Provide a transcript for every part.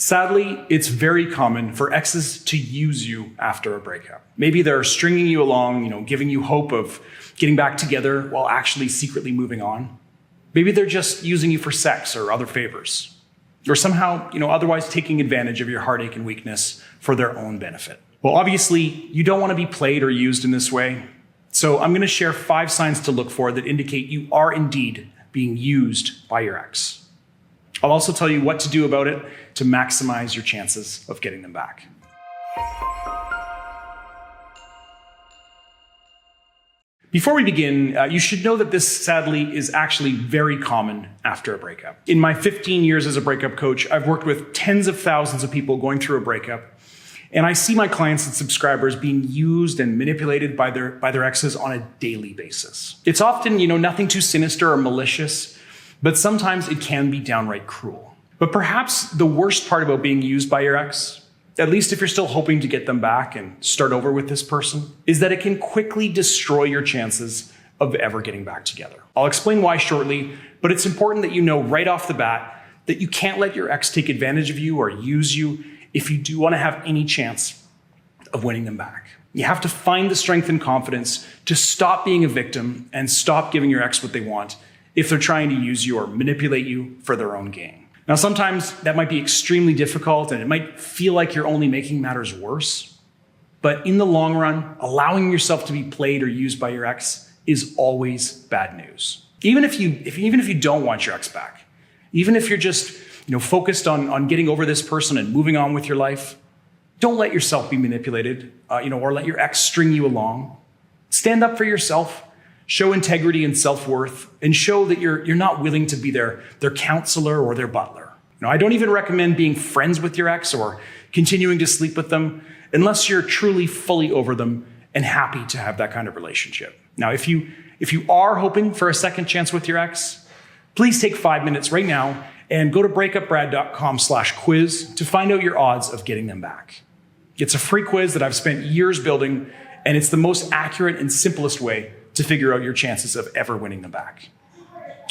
Sadly, it's very common for exes to use you after a breakup. Maybe they're stringing you along, giving you hope of getting back together while actually secretly moving on. Maybe they're just using you for sex or other favors. Or somehow, otherwise taking advantage of your heartache and weakness for their own benefit. Well, obviously, you don't want to be played or used in this way. So I'm going to share 5 signs to look for that indicate you are indeed being used by your ex. I'll also tell you what to do about it to maximize your chances of getting them back. Before we begin, you should know that this sadly is actually very common after a breakup. In my 15 years as a breakup coach, I've worked with tens of thousands of people going through a breakup, and I see my clients and subscribers being used and manipulated by their exes on a daily basis. It's often, nothing too sinister or malicious, but sometimes it can be downright cruel. But perhaps the worst part about being used by your ex, at least if you're still hoping to get them back and start over with this person, is that it can quickly destroy your chances of ever getting back together. I'll explain why shortly, but it's important that you know right off the bat that you can't let your ex take advantage of you or use you if you do want to have any chance of winning them back. You have to find the strength and confidence to stop being a victim and stop giving your ex what they want if they're trying to use you or manipulate you for their own gain. Now, sometimes that might be extremely difficult and it might feel like you're only making matters worse. But in the long run, allowing yourself to be played or used by your ex is always bad news. Even if you don't want your ex back, even if you're just focused on getting over this person and moving on with your life, don't let yourself be manipulated, or let your ex string you along. Stand up for yourself. Show integrity and self-worth, and show that you're not willing to be their counselor or their butler. I don't even recommend being friends with your ex or continuing to sleep with them unless you're truly fully over them and happy to have that kind of relationship. Now, if you are hoping for a second chance with your ex, please take 5 minutes right now and go to breakupbrad.com/quiz to find out your odds of getting them back. It's a free quiz that I've spent years building, and it's the most accurate and simplest way to figure out your chances of ever winning them back.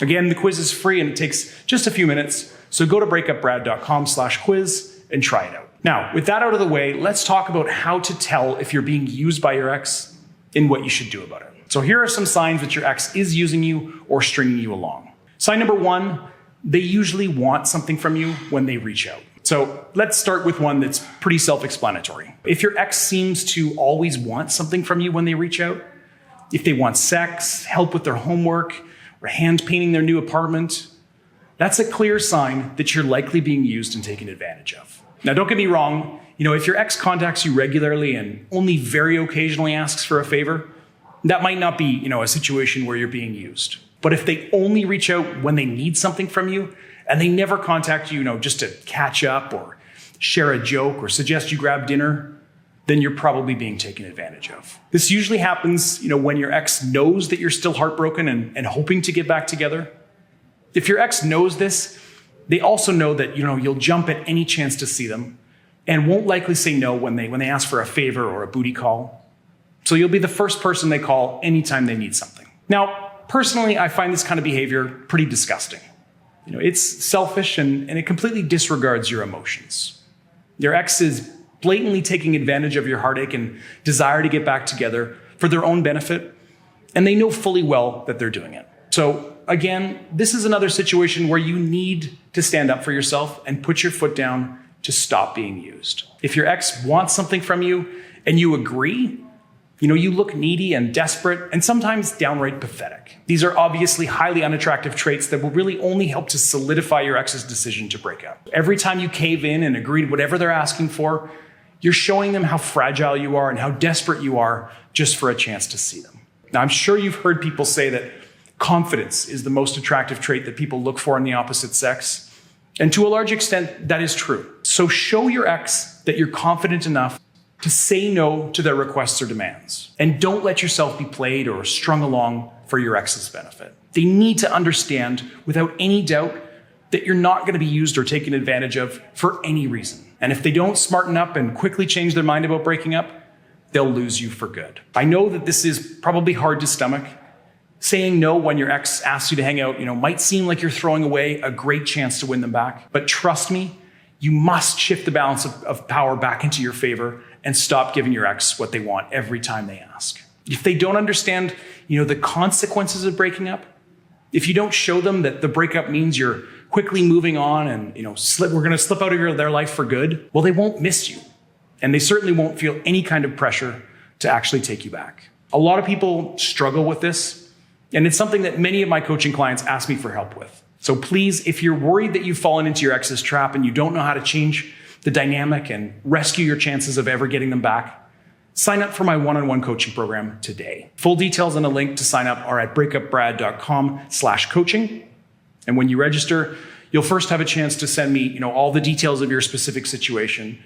Again, the quiz is free and it takes just a few minutes, so go to breakupbrad.com/quiz and try it out. Now, with that out of the way, let's talk about how to tell if you're being used by your ex and what you should do about it. So here are some signs that your ex is using you or stringing you along. Sign number 1, they usually want something from you when they reach out. So let's start with one that's pretty self-explanatory. If your ex seems to always want something from you when they reach out, if they want sex, help with their homework, or hand painting their new apartment, that's a clear sign that you're likely being used and taken advantage of. Now, don't get me wrong. If your ex contacts you regularly and only very occasionally asks for a favor, that might not be, a situation where you're being used. But if they only reach out when they need something from you and they never contact you, just to catch up or share a joke or suggest you grab dinner, then you're probably being taken advantage of. This usually happens, when your ex knows that you're still heartbroken and hoping to get back together. If your ex knows this, they also know that, you'll jump at any chance to see them and won't likely say no when they ask for a favor or a booty call. So you'll be the first person they call anytime they need something. Now, personally, I find this kind of behavior pretty disgusting. It's selfish and it completely disregards your emotions. Your ex is blatantly taking advantage of your heartache and desire to get back together for their own benefit, and they know fully well that they're doing it. So again, this is another situation where you need to stand up for yourself and put your foot down to stop being used. If your ex wants something from you and you agree, you look needy and desperate and sometimes downright pathetic. These are obviously highly unattractive traits that will really only help to solidify your ex's decision to break up. Every time you cave in and agree to whatever they're asking for, you're showing them how fragile you are and how desperate you are just for a chance to see them. Now, I'm sure you've heard people say that confidence is the most attractive trait that people look for in the opposite sex. And to a large extent, that is true. So show your ex that you're confident enough to say no to their requests or demands. And don't let yourself be played or strung along for your ex's benefit. They need to understand without any doubt that you're not going to be used or taken advantage of for any reason. And if they don't smarten up and quickly change their mind about breaking up, they'll lose you for good. I know that this is probably hard to stomach. Saying no when your ex asks you to hang out, might seem like you're throwing away a great chance to win them back. But trust me, You must shift the balance of power back into your favor and stop giving your ex what they want every time they ask. If they don't understand, the consequences of breaking up, if you don't show them that the breakup means you're quickly moving on and, we're going to slip out of their life for good, well, they won't miss you. And they certainly won't feel any kind of pressure to actually take you back. A lot of people struggle with this, and it's something that many of my coaching clients ask me for help with. So please, if you're worried that you've fallen into your ex's trap and you don't know how to change the dynamic and rescue your chances of ever getting them back, sign up for my one-on-one coaching program today. Full details and a link to sign up are at breakupbrad.com/coaching. And when you register, you'll first have a chance to send me, all the details of your specific situation.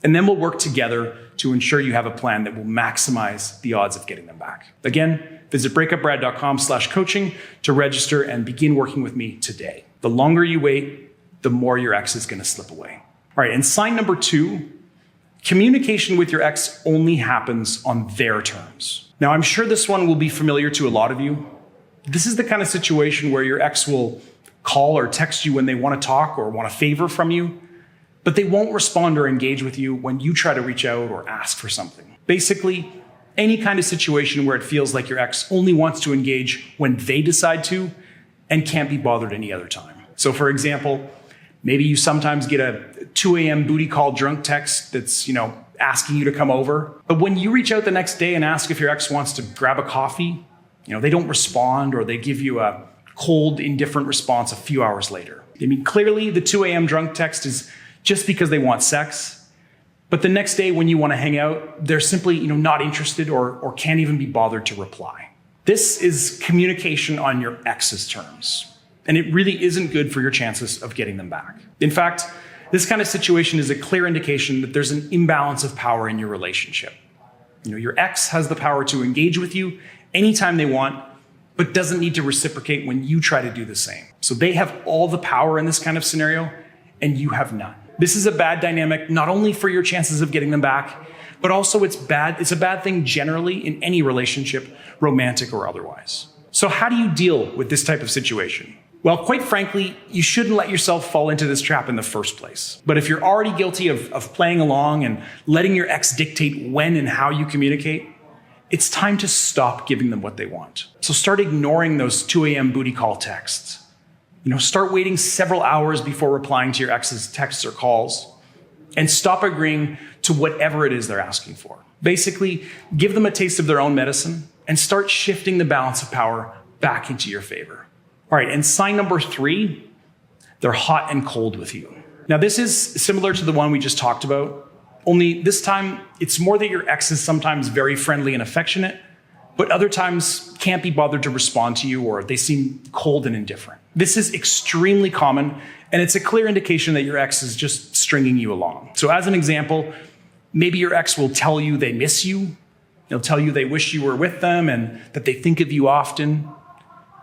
And then we'll work together to ensure you have a plan that will maximize the odds of getting them back. Again, visit breakupbrad.com/coaching to register and begin working with me today. The longer you wait, the more your ex is going to slip away. All right, and sign number 2, communication with your ex only happens on their terms. Now, I'm sure this one will be familiar to a lot of you. This is the kind of situation where your ex will call or text you when they want to talk or want a favor from you, but they won't respond or engage with you when you try to reach out or ask for something. Basically, any kind of situation where it feels like your ex only wants to engage when they decide to and can't be bothered any other time. So for example, maybe you sometimes get a 2 a.m. booty call drunk text that's, asking you to come over. But when you reach out the next day and ask if your ex wants to grab a coffee, they don't respond, or they give you a cold, indifferent response a few hours later. Clearly the 2 a.m. drunk text is just because they want sex. But the next day when you want to hang out, they're simply, not interested or can't even be bothered to reply. This is communication on your ex's terms. And it really isn't good for your chances of getting them back. In fact, this kind of situation is a clear indication that there's an imbalance of power in your relationship. Your ex has the power to engage with you anytime they want, but doesn't need to reciprocate when you try to do the same. So they have all the power in this kind of scenario, and you have none. This is a bad dynamic, not only for your chances of getting them back, but also it's a bad thing generally in any relationship, romantic or otherwise. So how do you deal with this type of situation? Well, quite frankly, you shouldn't let yourself fall into this trap in the first place. But if you're already guilty of playing along and letting your ex dictate when and how you communicate, it's time to stop giving them what they want. So start ignoring those 2 a.m. booty call texts. Start waiting several hours before replying to your ex's texts or calls, and stop agreeing to whatever it is they're asking for. Basically, give them a taste of their own medicine and start shifting the balance of power back into your favor. All right, and sign number 3, they're hot and cold with you. Now, this is similar to the one we just talked about, only this time it's more that your ex is sometimes very friendly and affectionate, but other times can't be bothered to respond to you, or they seem cold and indifferent. This is extremely common, and it's a clear indication that your ex is just stringing you along. So as an example, maybe your ex will tell you they miss you. They'll tell you they wish you were with them and that they think of you often.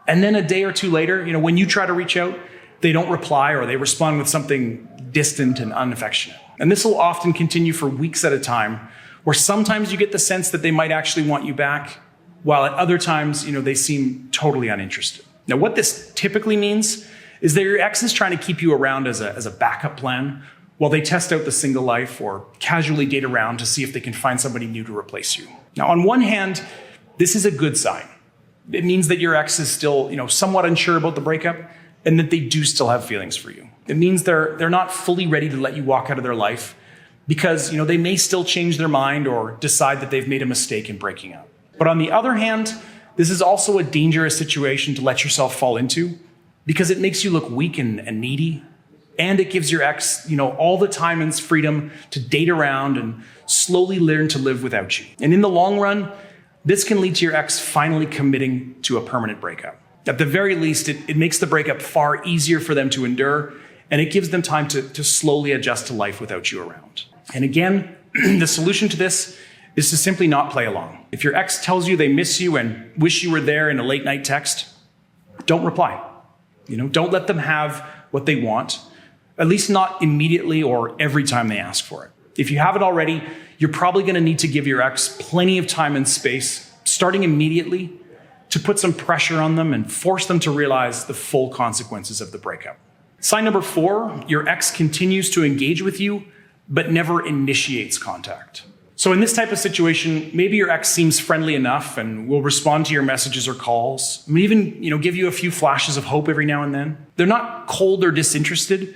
And then a day or two later, when you try to reach out, they don't reply, or they respond with something distant and unaffectionate. And this will often continue for weeks at a time, where sometimes you get the sense that they might actually want you back, while at other times, they seem totally uninterested. Now, what this typically means is that your ex is trying to keep you around as a backup plan while they test out the single life or casually date around to see if they can find somebody new to replace you. Now, on one hand, this is a good sign. It means that your ex is still, somewhat unsure about the breakup, and that they do still have feelings for you. It means they're not fully ready to let you walk out of their life because, they may still change their mind or decide that they've made a mistake in breaking up. But on the other hand, this is also a dangerous situation to let yourself fall into because it makes you look weak and needy. And it gives your ex, all the time and freedom to date around and slowly learn to live without you. And in the long run, this can lead to your ex finally committing to a permanent breakup. At the very least, it makes the breakup far easier for them to endure, and it gives them time to slowly adjust to life without you around. And again, the solution to this is to simply not play along. If your ex tells you they miss you and wish you were there in a late night text, don't reply. Don't let them have what they want, at least not immediately or every time they ask for it. If you haven't already, you're probably going to need to give your ex plenty of time and space, starting immediately, to put some pressure on them and force them to realize the full consequences of the breakup. Sign number 4, your ex continues to engage with you, but never initiates contact. So in this type of situation, maybe your ex seems friendly enough and will respond to your messages or calls, and even give you a few flashes of hope every now and then. They're not cold or disinterested,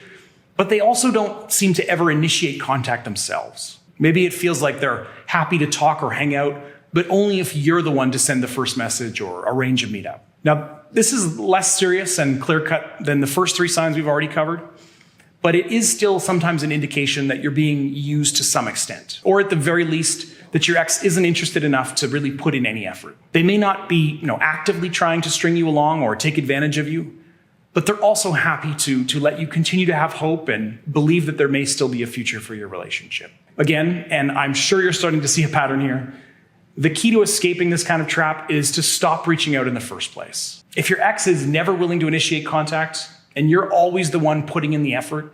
but they also don't seem to ever initiate contact themselves. Maybe it feels like they're happy to talk or hang out, but only if you're the one to send the first message or arrange a meetup. Now, this is less serious and clear-cut than the first 3 signs we've already covered, but it is still sometimes an indication that you're being used to some extent, or at the very least, that your ex isn't interested enough to really put in any effort. They may not be actively trying to string you along or take advantage of you, but they're also happy to let you continue to have hope and believe that there may still be a future for your relationship. Again, and I'm sure you're starting to see a pattern here, the key to escaping this kind of trap is to stop reaching out in the first place. If your ex is never willing to initiate contact and you're always the one putting in the effort,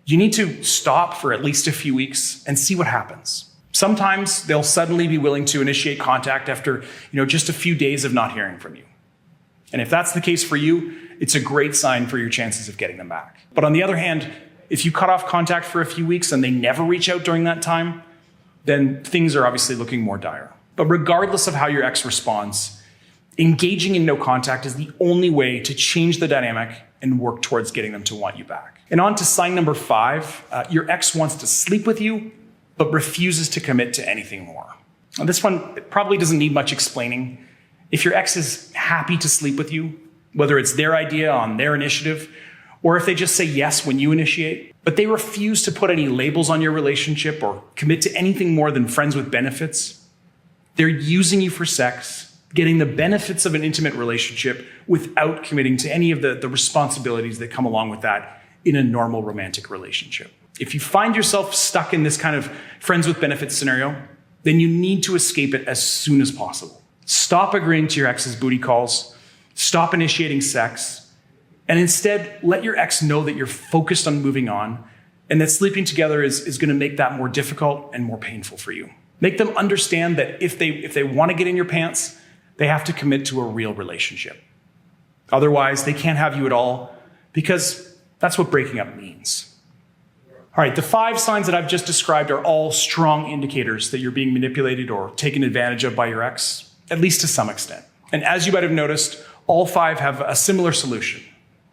you need to stop for at least a few weeks and see what happens. Sometimes they'll suddenly be willing to initiate contact after, just a few days of not hearing from you. And if that's the case for you, it's a great sign for your chances of getting them back. But on the other hand, if you cut off contact for a few weeks and they never reach out during that time, then things are obviously looking more dire. But regardless of how your ex responds, engaging in no contact is the only way to change the dynamic and work towards getting them to want you back. And on to sign number 5, your ex wants to sleep with you, but refuses to commit to anything more. Now, this one probably doesn't need much explaining. If your ex is happy to sleep with you, whether it's their idea on their initiative, or if they just say yes when you initiate, but they refuse to put any labels on your relationship or commit to anything more than friends with benefits, they're using you for sex, getting the benefits of an intimate relationship without committing to any of the responsibilities that come along with that in a normal romantic relationship. If you find yourself stuck in this kind of friends with benefits scenario, then you need to escape it as soon as possible. Stop agreeing to your ex's booty calls, stop initiating sex, and instead let your ex know that you're focused on moving on and that sleeping together is going to make that more difficult and more painful for you. Make them understand that if they want to get in your pants, they have to commit to a real relationship. Otherwise, they can't have you at all because that's what breaking up means. All right, the 5 signs that I've just described are all strong indicators that you're being manipulated or taken advantage of by your ex, at least to some extent. And as you might have noticed, all 5 have a similar solution.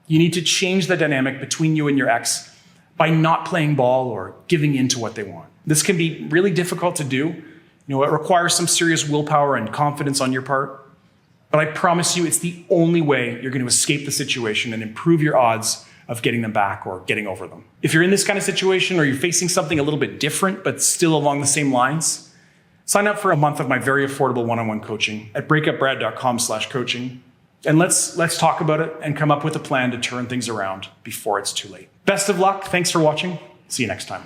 You need to change the dynamic between you and your ex by not playing ball or giving in to what they want. This can be really difficult to do. It requires some serious willpower and confidence on your part. But I promise you, it's the only way you're going to escape the situation and improve your odds of getting them back or getting over them. If you're in this kind of situation or you're facing something a little bit different, but still along the same lines, sign up for a month of my very affordable one-on-one coaching at breakupbrad.com/coaching. And let's talk about it and come up with a plan to turn things around before it's too late. Best of luck. Thanks for watching. See you next time.